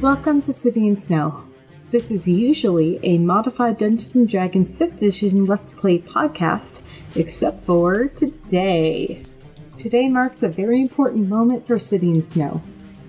Welcome to City and Snow. This is usually a modified Dungeons & Dragons 5th edition Let's Play podcast, except for today. Today marks a very important moment for City and Snow.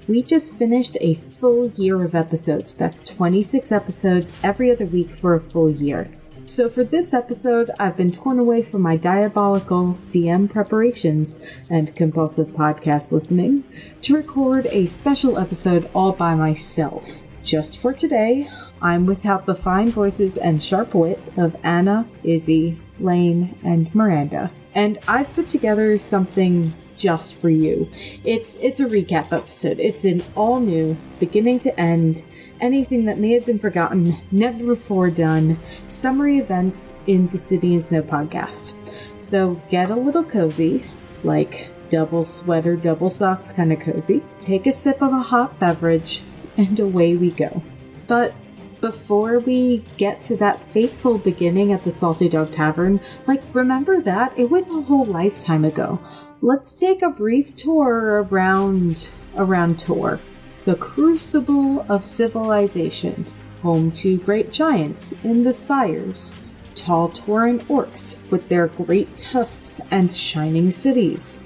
We just finished a full year of episodes. That's 26 episodes every other week for a full year. So for this episode, I've been torn away from my diabolical DM preparations and compulsive podcast listening to record a special episode all by myself. Just for today, I'm without the fine voices and sharp wit of Anna, Izzy, Lane, and Miranda. And I've put together something just for you. It's a recap episode. It's an all new, beginning to end, anything that may have been forgotten, never before done, summary events in the City and Snow podcast. So get a little cozy, like double sweater, double socks kind of cozy. Take a sip of a hot beverage, and away we go. But before we get to that fateful beginning at the Salty Dog Tavern, remember that? It was a whole lifetime ago. Let's take a brief tour around Tor. The crucible of civilization, home to great giants in the spires, tall Tauran orcs with their great tusks and shining cities,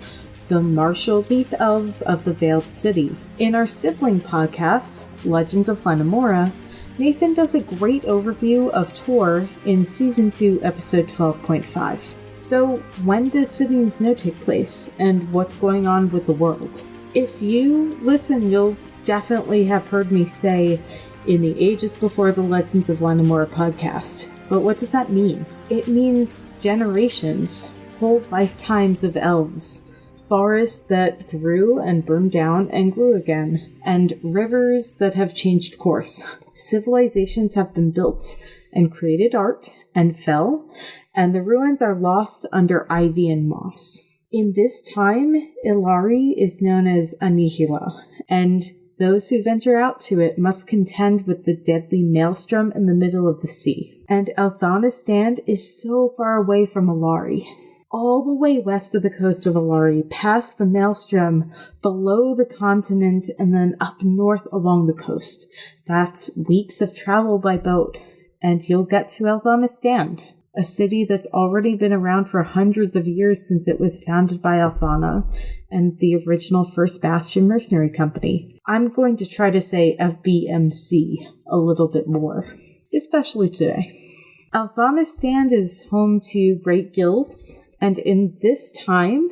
the martial deep elves of the Veiled City. In our sibling podcast, Legends of Lenamora, Nathan does a great overview of Tor in Season 2, Episode 12.5. So, when does City and Snow take place, and what's going on with the world? If you listen, you'll definitely have heard me say in the ages before the Legends of Lenamora podcast. But what does that mean? It means generations, whole lifetimes of elves, forests that grew and burned down and grew again, and rivers that have changed course. Civilizations have been built and created art and fell, and the ruins are lost under ivy and moss. In this time, Ilari is known as Annihila, and those who venture out to it must contend with the deadly maelstrom in the middle of the sea. And Althana's stand is so far away from Ilari, all the way west of the coast of Ilari, past the maelstrom, below the continent, and then up north along the coast. That's weeks of travel by boat, and you'll get to Althana's stand, a city that's already been around for hundreds of years since it was founded by Althana and the original First Bastion Mercenary Company. I'm going to try to say FBMC a little bit more, especially today. Althana's stand is home to great guilds, and in this time,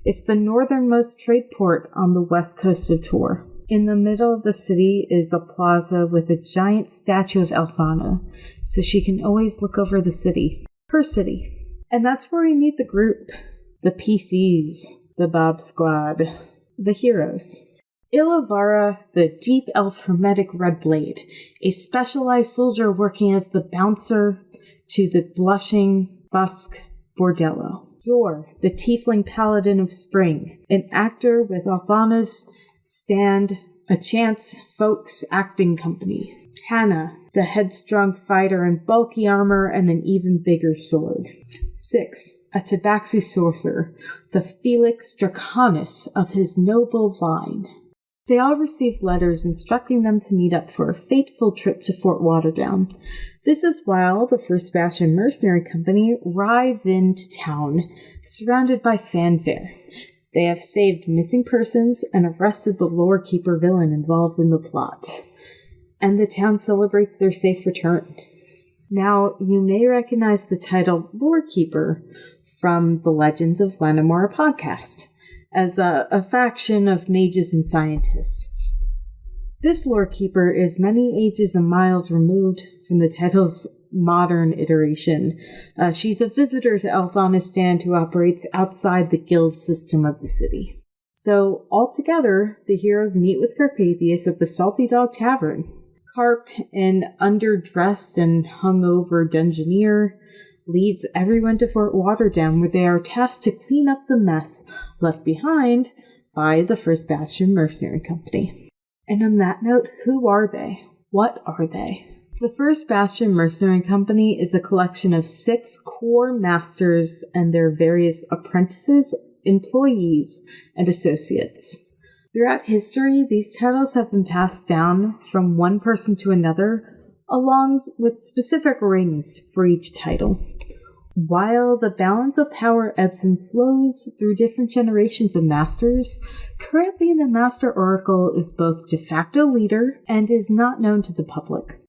it's the northernmost trade port on the west coast of Tor. In the middle of the city is a plaza with a giant statue of Althana, so she can always look over the city. Her city. And that's where we meet the group. The PCs. The Bob Squad. The heroes. Ilavara, the deep elf hermetic red blade. A specialized soldier working as the bouncer to the blushing busk Bordello. Yor, the tiefling paladin of spring. An actor with Althana's stand, a Chance Folks acting company. Hannah, the headstrong fighter in bulky armor and an even bigger sword. 6, a Tabaxi sorcerer, the Felix Draconis of his noble line. They all received letters instructing them to meet up for a fateful trip to Fort Waterdown. This is while the First Bastion Mercenary Company rides into town, surrounded by fanfare. They have saved missing persons and arrested the lore-keeper villain involved in the plot. And the town celebrates their safe return. Now, you may recognize the title Lore-keeper from the Legends of Lenamora podcast, as a faction of mages and scientists. This lore-keeper is many ages and miles removed from the title's modern iteration. She's a visitor to Althana's stand who operates outside the guild system of the city. So, altogether, the heroes meet with Carpathius at the Salty Dog Tavern. Carp, an underdressed and hungover dungeoneer, leads everyone to Fort Waterdown, where they are tasked to clean up the mess left behind by the First Bastion Mercenary Company. And on that note, who are they? What are they? The First Bastion Mercenary Company is a collection of 6 core masters and their various apprentices, employees, and associates. Throughout history, these titles have been passed down from one person to another, along with specific rings for each title. While the balance of power ebbs and flows through different generations of masters, currently the Master Oracle is both de facto leader and is not known to the public.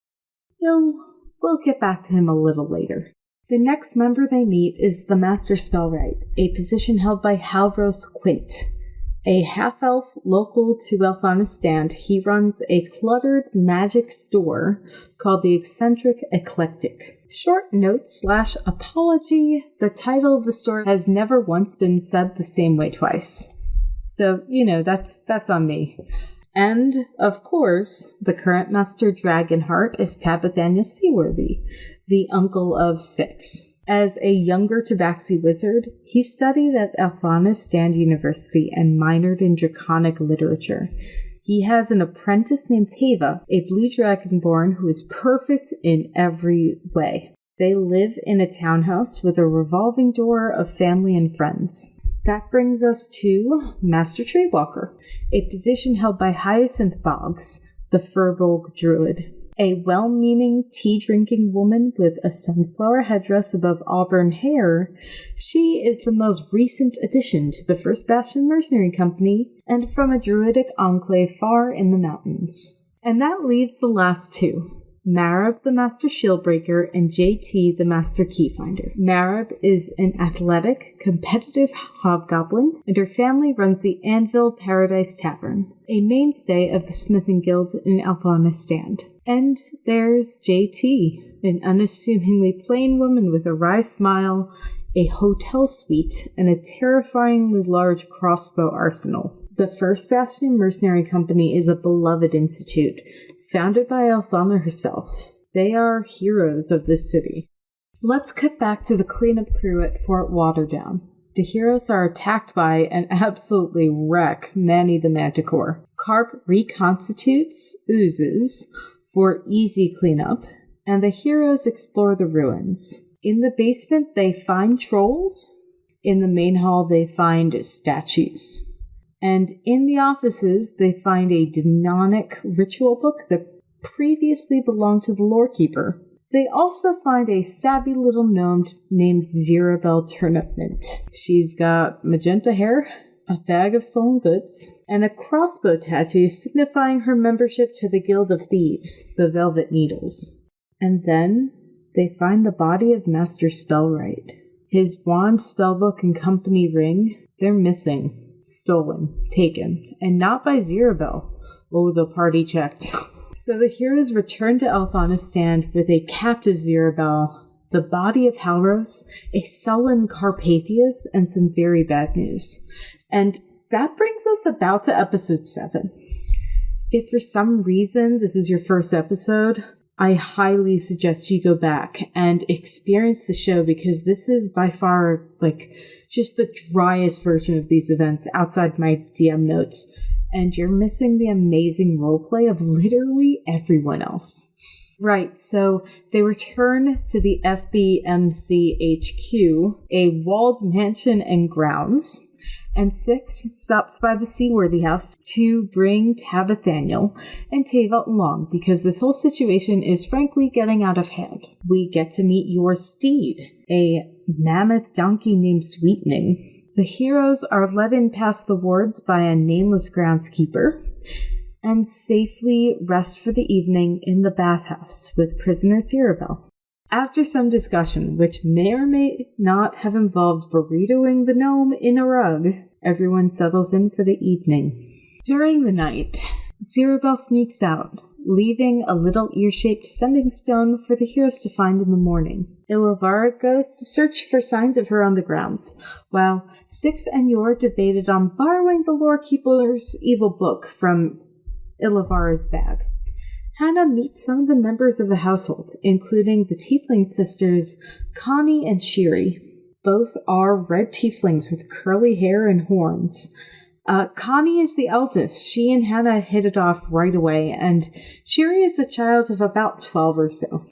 We'll get back to him a little later. The next member they meet is the Master Spellwright, a position held by Halros Quint. A half-elf local to Elphanistan, he runs a cluttered magic store called the Eccentric Eclectic. Short note / apology, the title of the store has never once been said the same way twice. So, that's on me. And, of course, the current Master Dragonheart is Tabathaniel Seaworthy, the uncle of 6. As a younger Tabaxi wizard, he studied at Elphanistan University and minored in Draconic literature. He has an apprentice named Teva, a blue dragonborn who is perfect in every way. They live in a townhouse with a revolving door of family and friends. That brings us to Master Treewalker, a position held by Hyacinth Boggs, the Furbolg druid. A well-meaning, tea-drinking woman with a sunflower headdress above auburn hair, she is the most recent addition to the First Bastion Mercenary Company and from a druidic enclave far in the mountains. And that leaves the last two, Marab the Master Shieldbreaker and JT the Master Keyfinder. Marab is an athletic, competitive hobgoblin, and her family runs the Anvil Paradise Tavern, a mainstay of the Smithing Guild in Elphanistan. And there's JT, an unassumingly plain woman with a wry smile, a hotel suite, and a terrifyingly large crossbow arsenal. The First Bastion Mercenary Company is a beloved institute, founded by Elthana herself. They are heroes of this city. Let's cut back to the cleanup crew at Fort Waterdown. The heroes are attacked by and absolutely wreck Manny the Manticore. Carp reconstitutes oozes for easy cleanup, and the heroes explore the ruins. In the basement, they find trolls. In the main hall, they find statues. And in the offices, they find a demonic ritual book that previously belonged to the lorekeeper. They also find a stabby little gnome named Zirabel Turnipmint. She's got magenta hair, a bag of stolen goods, and a crossbow tattoo signifying her membership to the Guild of Thieves, the Velvet Needles. And then they find the body of Master Spellwright. His wand, spellbook, and company ring, they're missing. Stolen, taken, and not by Zirabel. Oh, the party checked. So the heroes return to Elphanistan with a captive Zirabel, the body of Halros, a sullen Carpathius, and some very bad news. And that brings us about to episode 7. If for some reason this is your first episode, I highly suggest you go back and experience the show, because this is by far, just the driest version of these events outside my DM notes, and you're missing the amazing roleplay of literally everyone else. Right, so they return to the FBMC HQ, a walled mansion and grounds, and 6 stops by the Seaworthy house to bring Tabathaniel and Teva along, because this whole situation is frankly getting out of hand. We get to meet your steed, a mammoth donkey named Sweetening. The heroes are led in past the wards by a nameless groundskeeper and safely rest for the evening in the bathhouse with prisoner Zirabel. After some discussion, which may or may not have involved burritoing the gnome in a rug, everyone settles in for the evening. During the night, Zirabel sneaks out, leaving a little ear-shaped sending stone for the heroes to find in the morning. Ilavara goes to search for signs of her on the grounds, while 6 and Yor debated on borrowing the Lorekeeper's evil book from Ilavara's bag. Hannah meets some of the members of the household, including the tiefling sisters Connie and Shiri. Both are red tieflings with curly hair and horns. Connie is the eldest. She and Hannah hit it off right away, and Shiri is a child of about 12 or so.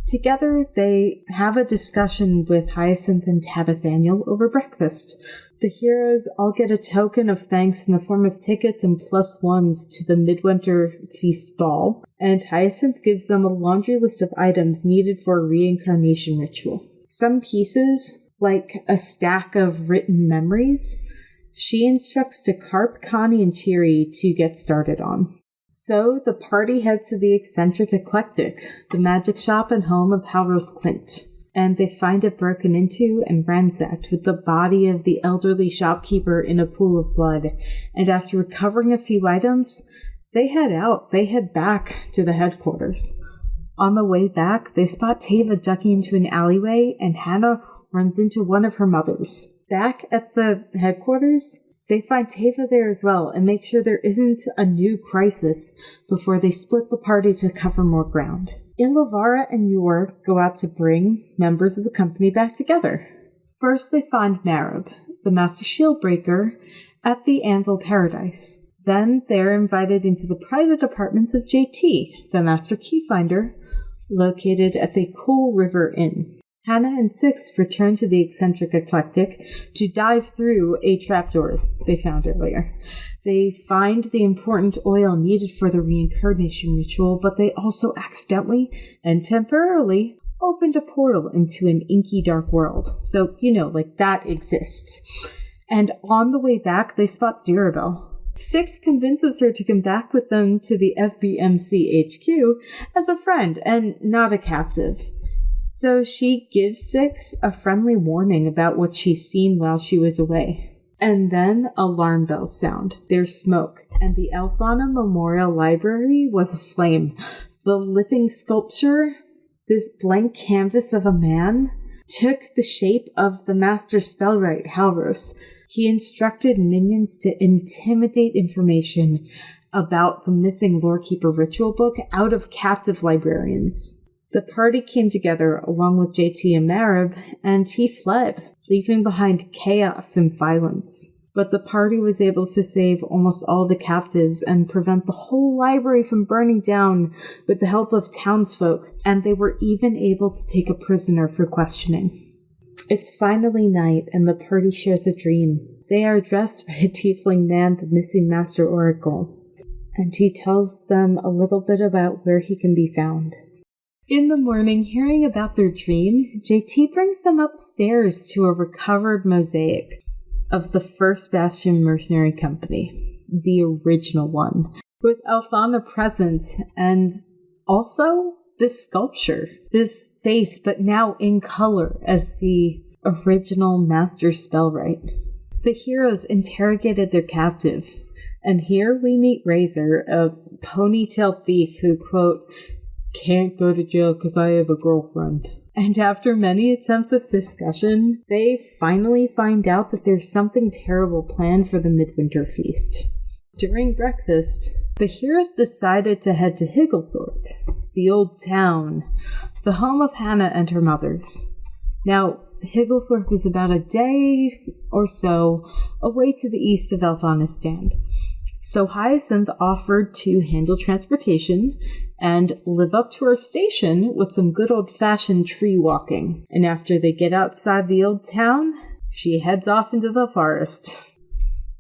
Together, they have a discussion with Hyacinth and Tabathaniel over breakfast, The heroes all get a token of thanks in the form of tickets and +1s to the Midwinter Feast Ball, and Hyacinth gives them a laundry list of items needed for a reincarnation ritual. Some pieces, like a stack of written memories, she instructs to Carp, Connie, and Cheery to get started on. So the party heads to the eccentric Eclectic, the magic shop and home of Halros Quint, and they find it broken into and ransacked with the body of the elderly shopkeeper in a pool of blood. And after recovering a few items, they head back to the headquarters. On the way back, they spot Tava ducking into an alleyway, and Hannah runs into one of her mothers. Back at the headquarters, they find Tava there as well and make sure there isn't a new crisis before they split the party to cover more ground. Ilavara and Yor go out to bring members of the company back together. First, they find Marib, the Master Shieldbreaker, at the Anvil Paradise. Then they're invited into the private apartments of JT, the Master Keyfinder, located at the Cool River Inn. Hannah and Six return to the eccentric Eclectic to dive through a trapdoor they found earlier. They find the important oil needed for the reincarnation ritual, but they also accidentally and temporarily opened a portal into an inky dark world. So, that exists. And on the way back, they spot Zerabel. Six convinces her to come back with them to the FBMC HQ as a friend and not a captive. So she gives Six a friendly warning about what she's seen while she was away. And then alarm bells sound. There's smoke, and the Althana Memorial Library was aflame. The living sculpture, this blank canvas of a man, took the shape of the Master Spellwright, Halros. He instructed minions to intimidate information about the missing Lorekeeper ritual book out of captive librarians. The party came together along with JT and Marib, and he fled, leaving behind chaos and violence. But the party was able to save almost all the captives and prevent the whole library from burning down with the help of townsfolk, and they were even able to take a prisoner for questioning. It's finally night, and the party shares a dream. They are addressed by a tiefling man, the missing Master Oracle, and he tells them a little bit about where he can be found. In the morning, hearing about their dream, JT brings them upstairs to a recovered mosaic of the First Bastion Mercenary Company, the original one, with Althana present, and also this sculpture, this face, but now in color as the original Master Spellwright. The heroes interrogated their captive, and here we meet Razor, a ponytail thief who, quote, "Can't go to jail because I have a girlfriend." And after many attempts at discussion, they finally find out that there's something terrible planned for the Midwinter Feast. During breakfast, the heroes decided to head to Higglethorpe, the old town, the home of Hannah and her mothers. Now, Higglethorpe is about a day or so away to the east of Elthanistan. So Hyacinth offered to handle transportation and live up to her station with some good old-fashioned tree walking. And after they get outside the old town, she heads off into the forest.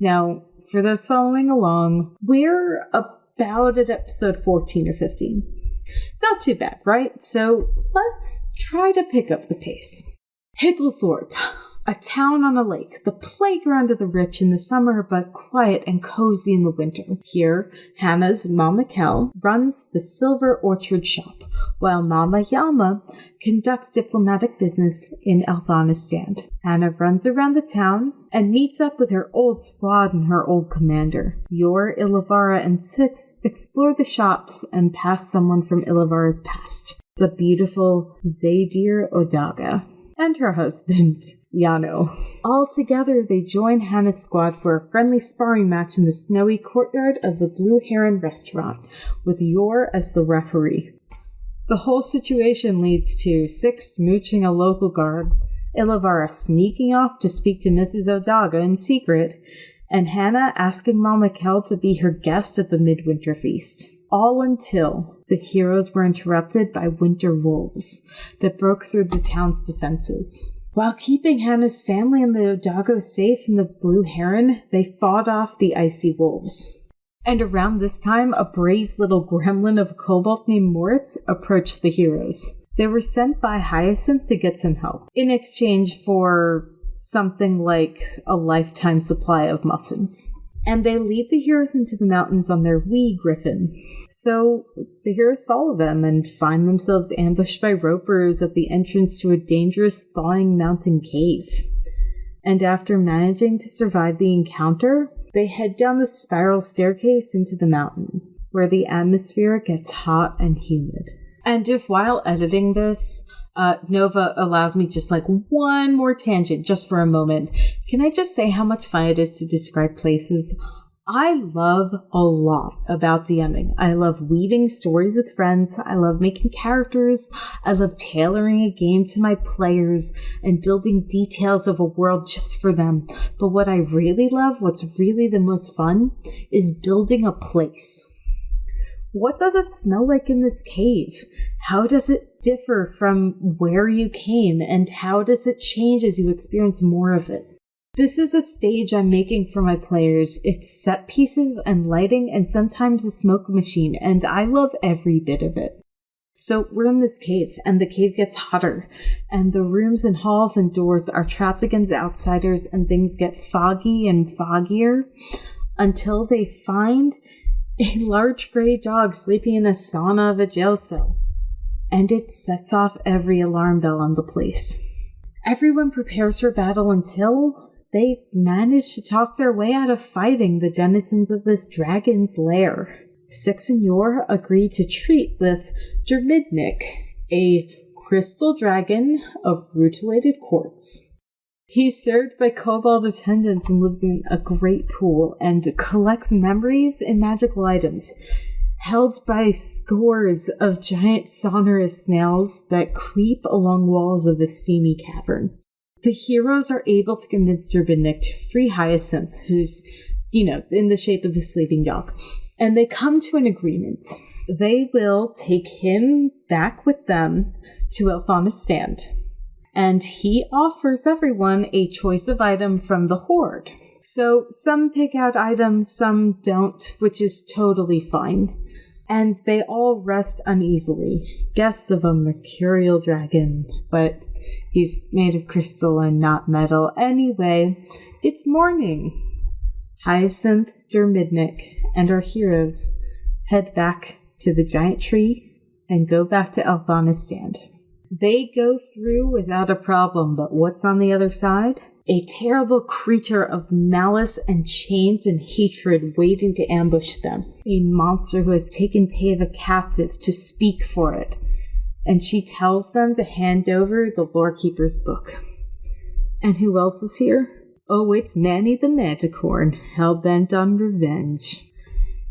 Now, for those following along, we're about at episode 14 or 15. Not too bad, right? So let's try to pick up the pace. Higglethorpe, a town on a lake, the playground of the rich in the summer, but quiet and cozy in the winter. Here, Hannah's Mama Kel runs the Silver Orchard shop, while Mama Yalma conducts diplomatic business in Elthanistan. Hannah runs around the town and meets up with her old squad and her old commander. Yor, Ilavara, and Six explore the shops and pass someone from Ilavara's past, the beautiful Zadir Odaga, and her husband, Yano. All together, they join Hannah's squad for a friendly sparring match in the snowy courtyard of the Blue Heron restaurant, with Yor as the referee. The whole situation leads to Six smooching a local guard, Ilavara sneaking off to speak to Mrs. Odaga in secret, and Hannah asking Mama Kel to be her guest at the Midwinter Feast. All until the heroes were interrupted by winter wolves that broke through the town's defenses. While keeping Hannah's family and the Odago safe in the Blue Heron, they fought off the icy wolves. And around this time, a brave little gremlin of a kobold named Moritz approached the heroes. They were sent by Hyacinth to get some help, in exchange for something like a lifetime supply of muffins. And they lead the heroes into the mountains on their wee griffin. So the heroes follow them and find themselves ambushed by ropers at the entrance to a dangerous thawing mountain cave. And after managing to survive the encounter, they head down the spiral staircase into the mountain, where the atmosphere gets hot and humid. And if while editing this, Nova allows me just like one more tangent just for a moment, can I just say how much fun it is to describe places? I love a lot about DMing. I love weaving stories with friends. I love making characters. I love tailoring a game to my players and building details of a world just for them. But what I really love, what's really the most fun, is building a place. What does it smell like in this cave? How does it differ from where you came? And how does it change as you experience more of it? This is a stage I'm making for my players. It's set pieces and lighting and sometimes a smoke machine, and I love every bit of it. So we're in this cave, and the cave gets hotter, and the rooms and halls and doors are trapped against outsiders, and things get foggy and foggier until they find a large gray dog sleeping in a sauna of a jail cell, and it sets off every alarm bell on the place. Everyone prepares for battle until they manage to talk their way out of fighting the denizens of this dragon's lair. Six and Yor agree to treat with Jermidnik, a crystal dragon of rutilated quartz. He's served by kobold attendants and lives in a great pool and collects memories and magical items, held by scores of giant sonorous snails that creep along walls of a steamy cavern. The heroes are able to convince Jermidnik to free Hyacinth, who's, in the shape of the sleeping dog, and they come to an agreement. They will take him back with them to Elthana's stand. And he offers everyone a choice of item from the horde. So some pick out items, some don't, which is totally fine. And they all rest uneasily. Guests of a mercurial dragon, but he's made of crystal and not metal. Anyway, it's morning. Hyacinth, Jermidnik, and our heroes head back to the giant tree and go back to Elthana's stand. They go through without a problem, but what's on the other side? A terrible creature of malice and chains and hatred waiting to ambush them. A monster who has taken Teva captive to speak for it. And she tells them to hand over the Lorekeeper's book. And who else is here? Oh, it's Manny the Manticorn, hell-bent on revenge.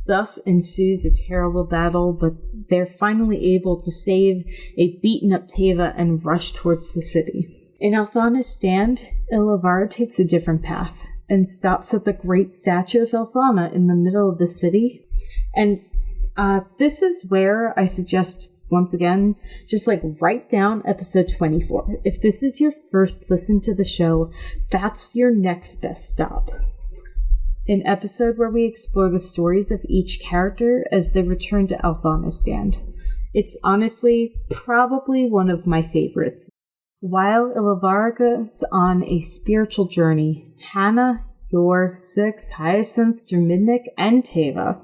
Thus ensues a terrible battle, but they're finally able to save a beaten-up Teva and rush towards the city. In Elthana's stand, Illavarra takes a different path and stops at the great statue of Elthana in the middle of the city. And this is where I suggest, once again, just write down episode 24. If this is your first listen to the show, that's your next best stop. An episode where we explore the stories of each character as they return to Elthana's stand. It's honestly probably one of my favorites. While Illavarra goes on a spiritual journey, Hannah, Yor, Six, Hyacinth, Jermidnik, and Teva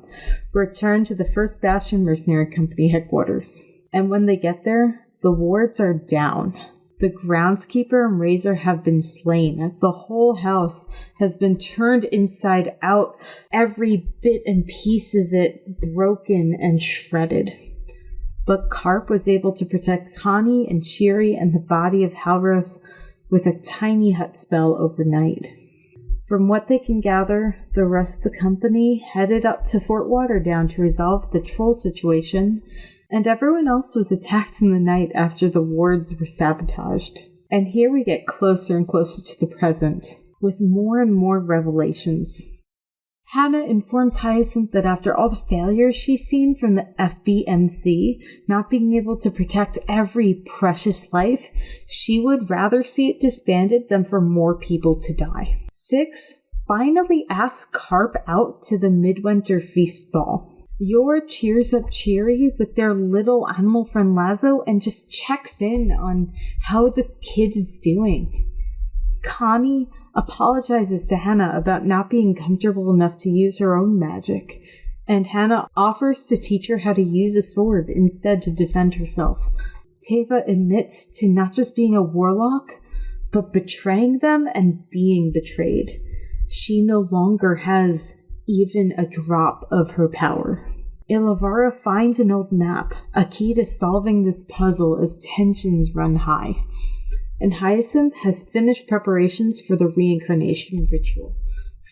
return to the First Bastion Mercenary Company headquarters. And when they get there, the wards are down. The groundskeeper and Razor have been slain. The whole house has been turned inside out, every bit and piece of it broken and shredded. But Karp was able to protect Connie and Cheery and the body of Halros with a tiny hut spell overnight. From what they can gather, the rest of the company headed up to Fort Waterdown to resolve the troll situation, and everyone else was attacked in the night after the wards were sabotaged. And here we get closer and closer to the present, with more and more revelations. Hannah informs Hyacinth that after all the failures she's seen from the FBMC, not being able to protect every precious life, she would rather see it disbanded than for more people to die. 6 finally asks Carp out to the Midwinter Feast Ball. Yor cheers up Cheery with their little animal friend Lazo and just checks in on how the kid is doing. Connie apologizes to Hannah about not being comfortable enough to use her own magic, and Hannah offers to teach her how to use a sword instead to defend herself. Teva admits to not just being a warlock, but betraying them and being betrayed. She no longer has even a drop of her power. Ilavara finds an old map, a key to solving this puzzle as tensions run high. And Hyacinth has finished preparations for the reincarnation ritual.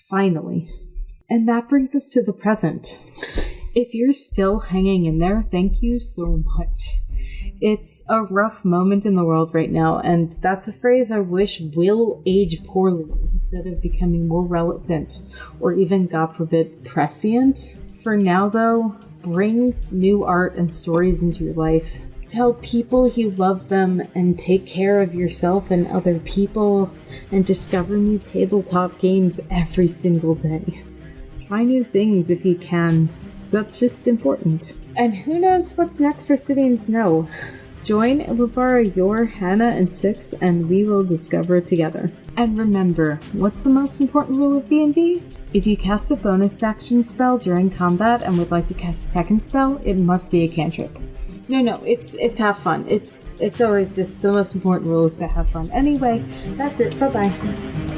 Finally. And that brings us to the present. If you're still hanging in there, thank you so much. It's a rough moment in the world right now, and that's a phrase I wish will age poorly instead of becoming more relevant or even, God forbid, prescient. For now, though, bring new art and stories into your life. Tell people you love them and take care of yourself and other people, and discover new tabletop games every single day. Try new things if you can. That's just important. And who knows what's next for City and Snow? Join Ilavara, Yor, Hannah, and 6, and we will discover it together. And remember, what's the most important rule of D&D? If you cast a bonus action spell during combat and would like to cast a second spell, it must be a cantrip. No, it's have fun. It's always just the most important rule is to have fun. Anyway, that's it. Bye-bye.